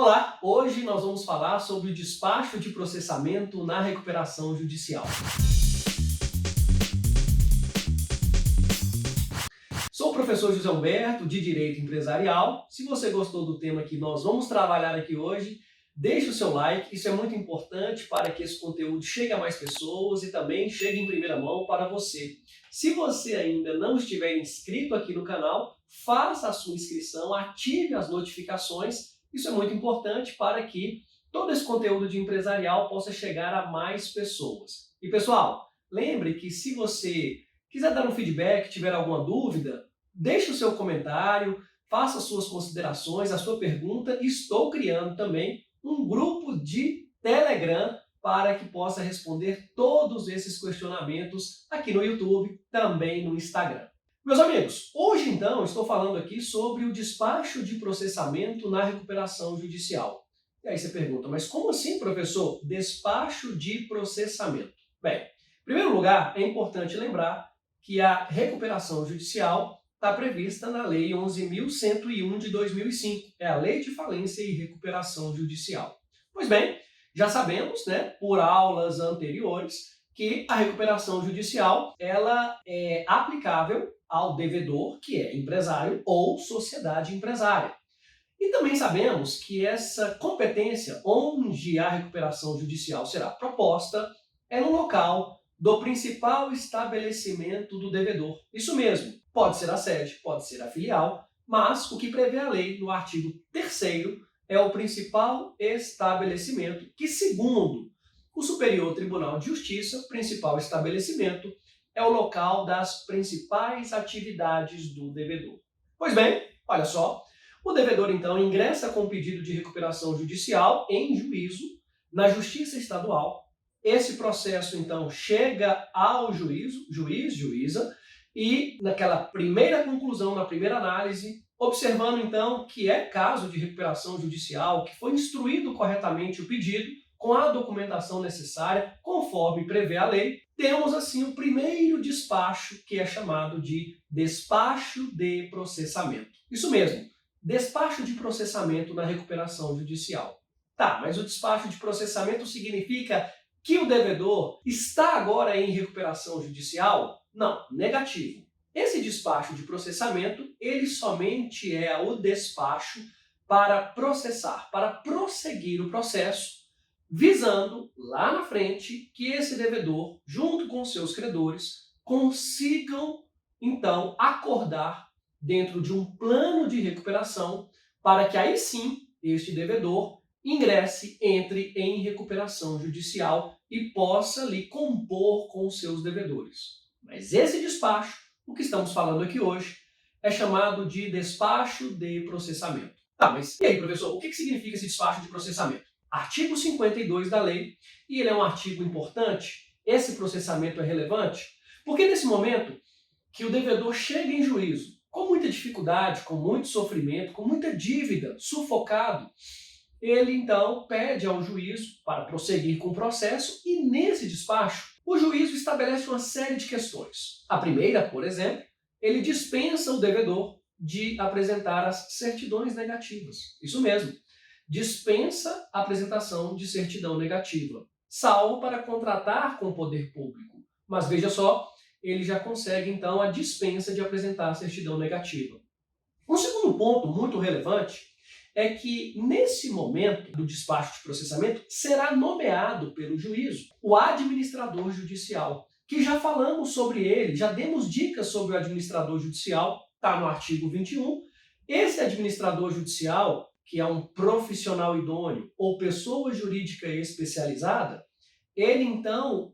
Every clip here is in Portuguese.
Olá, hoje nós vamos falar sobre o despacho de processamento na recuperação judicial. Sou o professor José Humberto, de Direito Empresarial. Se você gostou do tema que nós vamos trabalhar aqui hoje, deixe o seu like, isso é muito importante para que esse conteúdo chegue a mais pessoas e também chegue em primeira mão para você. Se você ainda não estiver inscrito aqui no canal, faça a sua inscrição, ative as notificações. Isso é muito importante para que todo esse conteúdo de empresarial possa chegar a mais pessoas. E pessoal, lembre que se você quiser dar um feedback, tiver alguma dúvida, deixe o seu comentário, faça suas considerações, a sua pergunta. Estou criando também um grupo de Telegram para que possa responder todos esses questionamentos aqui no YouTube, também no Instagram. Meus amigos, hoje então estou falando aqui sobre o despacho de processamento na recuperação judicial. E aí você pergunta, mas como assim, professor, despacho de processamento? Bem, em primeiro lugar, é importante lembrar que a recuperação judicial está prevista na Lei 11.101 de 2005, é a Lei de Falência e Recuperação Judicial. Pois bem, já sabemos, por aulas anteriores, que a recuperação judicial ela é aplicável ao devedor, que é empresário ou sociedade empresária. E também sabemos que essa competência, onde a recuperação judicial será proposta, é no local do principal estabelecimento do devedor. Isso mesmo, pode ser a sede, pode ser a filial, mas o que prevê a lei no artigo 3º é o principal estabelecimento que, segundo o Superior Tribunal de Justiça, principal estabelecimento, é o local das principais atividades do devedor. Pois bem, olha só, o devedor então ingressa com pedido de recuperação judicial em juízo na Justiça Estadual. Esse processo então chega ao juíza, e naquela primeira conclusão, na primeira análise, observando então que é caso de recuperação judicial, que foi instruído corretamente o pedido, com a documentação necessária, conforme prevê a lei, temos assim o primeiro despacho, que é chamado de despacho de processamento. Isso mesmo, despacho de processamento na recuperação judicial. Tá, mas o despacho de processamento significa que o devedor está agora em recuperação judicial? Não, negativo. Esse despacho de processamento, ele somente é o despacho para processar, para prosseguir o processo, visando lá na frente que esse devedor, junto com seus credores, consigam então acordar dentro de um plano de recuperação para que aí sim este devedor entre em recuperação judicial e possa ali compor com os seus devedores. Mas esse despacho, o que estamos falando aqui hoje, é chamado de despacho de processamento. Tá, mas e aí, professor, o que significa esse despacho de processamento? Artigo 52 da lei, e ele é um artigo importante. Esse processamento é relevante porque nesse momento que o devedor chega em juízo com muita dificuldade, com muito sofrimento, com muita dívida, sufocado, ele então pede ao juízo para prosseguir com o processo e nesse despacho o juízo estabelece uma série de questões. A primeira, por exemplo, ele dispensa o devedor de apresentar as certidões negativas. Isso mesmo. Dispensa a apresentação de certidão negativa, salvo para contratar com o poder público. Mas veja só, ele já consegue então a dispensa de apresentar a certidão negativa. Um segundo ponto muito relevante é que nesse momento do despacho de processamento será nomeado pelo juízo o administrador judicial, que já falamos sobre ele, já demos dicas sobre o administrador judicial, está no artigo 21. Esse administrador judicial, que é um profissional idôneo ou pessoa jurídica especializada, ele então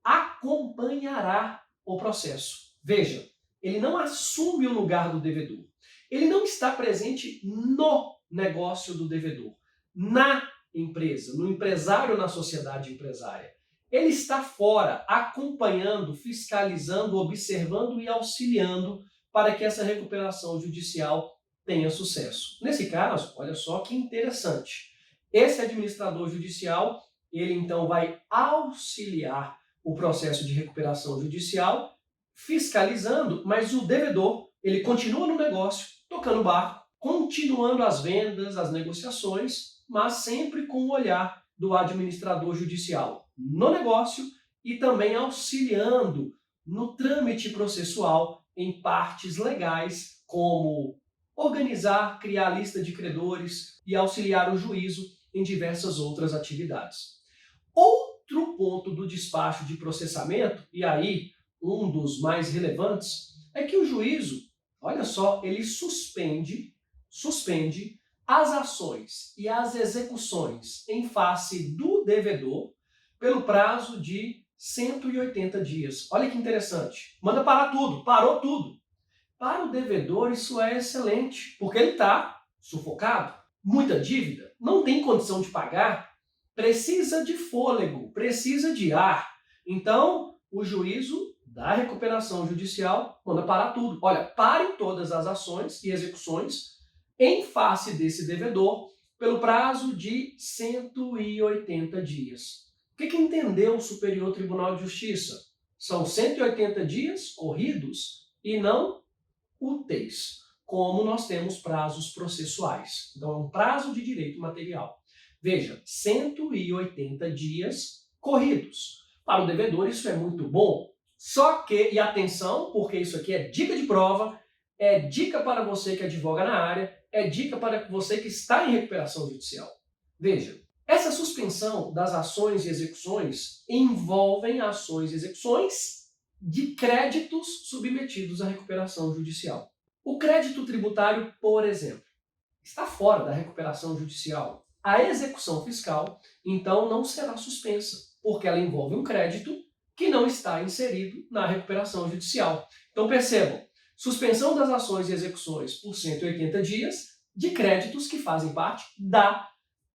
acompanhará o processo. Veja, ele não assume o lugar do devedor. Ele não está presente no negócio do devedor, na empresa, no empresário, na sociedade empresária. Ele está fora, acompanhando, fiscalizando, observando e auxiliando para que essa recuperação judicial tenha sucesso. Nesse caso, olha só que interessante. Esse administrador judicial, ele então vai auxiliar o processo de recuperação judicial, fiscalizando, mas o devedor, ele continua no negócio, tocando o barco, continuando as vendas, as negociações, mas sempre com o olhar do administrador judicial no negócio e também auxiliando no trâmite processual em partes legais, como organizar, criar lista de credores e auxiliar o juízo em diversas outras atividades. Outro ponto do despacho de processamento, e aí um dos mais relevantes, é que o juízo, olha só, ele suspende as ações e as execuções em face do devedor pelo prazo de 180 dias. Olha que interessante. Manda parar tudo, parou tudo. Para o devedor isso é excelente, porque ele está sufocado, muita dívida, não tem condição de pagar, precisa de fôlego, precisa de ar. Então, o juízo da recuperação judicial manda parar tudo. Olha, parem todas as ações e execuções em face desse devedor pelo prazo de 180 dias. O que entendeu o Superior Tribunal de Justiça? São 180 dias corridos e não úteis, como nós temos prazos processuais. Então, é um prazo de direito material. Veja, 180 dias corridos. Para o devedor, isso é muito bom. Só que, e atenção, porque isso aqui é dica de prova, é dica para você que advoga na área, é dica para você que está em recuperação judicial. Veja, essa suspensão das ações e execuções envolvem ações e execuções de créditos submetidos à recuperação judicial. O crédito tributário, por exemplo, está fora da recuperação judicial. A execução fiscal, então, não será suspensa, porque ela envolve um crédito que não está inserido na recuperação judicial. Então, percebam, suspensão das ações e execuções por 180 dias de créditos que fazem parte da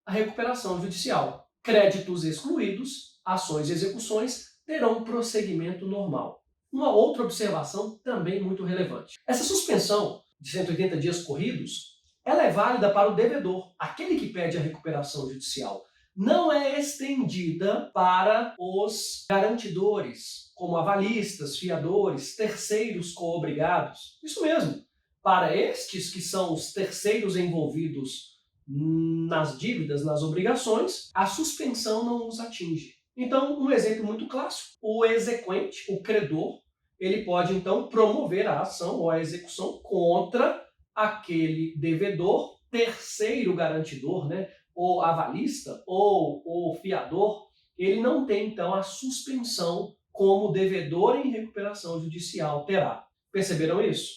recuperação judicial. Créditos excluídos, ações e execuções terão um prosseguimento normal. Uma outra observação também muito relevante. Essa suspensão de 180 dias corridos, ela é válida para o devedor, aquele que pede a recuperação judicial. Não é estendida para os garantidores, como avalistas, fiadores, terceiros coobrigados. Isso mesmo, para estes que são os terceiros envolvidos nas dívidas, nas obrigações, a suspensão não os atinge. Então, um exemplo muito clássico, o exequente, o credor, ele pode então promover a ação ou a execução contra aquele devedor, terceiro garantidor, né? Ou avalista, ou o fiador, ele não tem então a suspensão como devedor em recuperação judicial terá. Perceberam isso?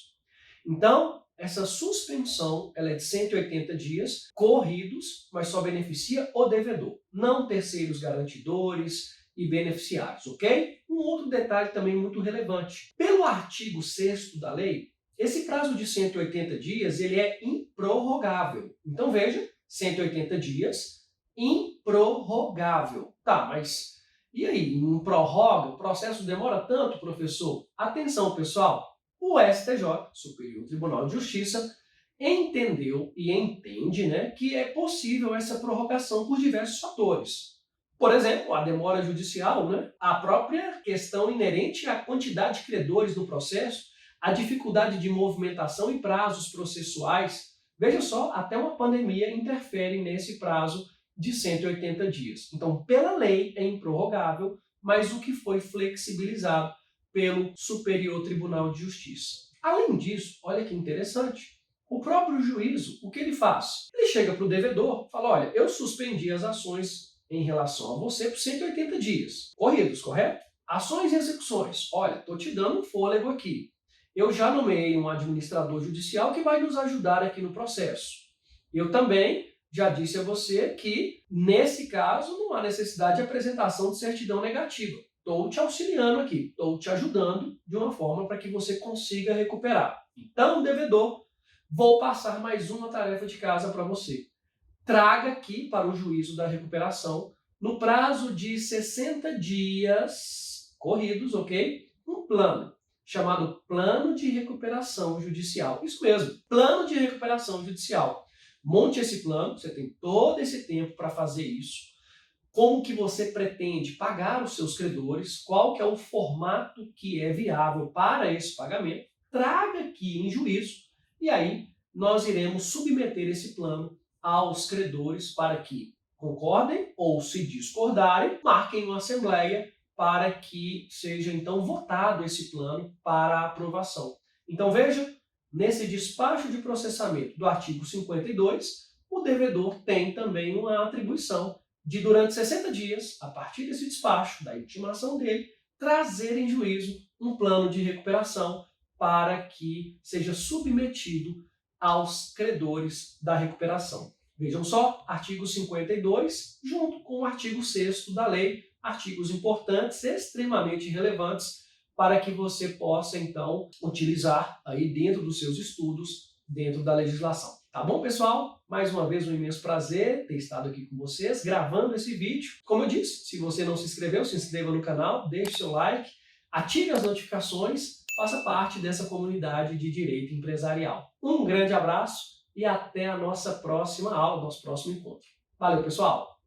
Então, essa suspensão ela é de 180 dias corridos, mas só beneficia o devedor, não terceiros garantidores e beneficiários, ok? Um outro detalhe também muito relevante. Pelo artigo 6º da lei, esse prazo de 180 dias ele é improrrogável. Então veja, 180 dias, improrrogável. Tá, mas e aí? Não prorroga? O processo demora tanto, professor? Atenção, pessoal! O STJ, Superior Tribunal de Justiça, entendeu e entende, né, que é possível essa prorrogação por diversos fatores. Por exemplo, a demora judicial, né, a própria questão inerente à quantidade de credores no processo, a dificuldade de movimentação e prazos processuais. Veja só, até uma pandemia interfere nesse prazo de 180 dias. Então, pela lei é improrrogável, mas o que foi flexibilizado pelo Superior Tribunal de Justiça. Além disso, olha que interessante, o próprio juízo, o que ele faz? Ele chega para o devedor e fala, olha, eu suspendi as ações em relação a você por 180 dias, corridos, correto? Ações e execuções, olha, estou te dando um fôlego aqui. Eu já nomeei um administrador judicial que vai nos ajudar aqui no processo. Eu também já disse a você que, nesse caso, não há necessidade de apresentação de certidão negativa. Estou te auxiliando aqui, estou te ajudando de uma forma para que você consiga recuperar. Então, devedor, vou passar mais uma tarefa de casa para você. Traga aqui para o juízo da recuperação, no prazo de 60 dias corridos, ok? Um plano, chamado Plano de Recuperação Judicial. Isso mesmo, Plano de Recuperação Judicial. Monte esse plano, você tem todo esse tempo para fazer isso. Como que você pretende pagar os seus credores, qual que é o formato que é viável para esse pagamento, traga aqui em juízo e aí nós iremos submeter esse plano aos credores para que concordem ou, se discordarem, marquem uma assembleia para que seja então votado esse plano para aprovação. Então veja, nesse despacho de processamento do artigo 52, o devedor tem também uma atribuição de, durante 60 dias, a partir desse despacho, da intimação dele, trazer em juízo um plano de recuperação para que seja submetido aos credores da recuperação. Vejam só, artigo 52, junto com o artigo 6º da lei, artigos importantes, extremamente relevantes, para que você possa, então, utilizar aí dentro dos seus estudos, dentro da legislação. Tá bom, pessoal? Mais uma vez, um imenso prazer ter estado aqui com vocês, gravando esse vídeo. Como eu disse, se você não se inscreveu, se inscreva no canal, deixe seu like, ative as notificações, faça parte dessa comunidade de direito empresarial. Um grande abraço e até a nossa próxima aula, nosso próximo encontro. Valeu, pessoal!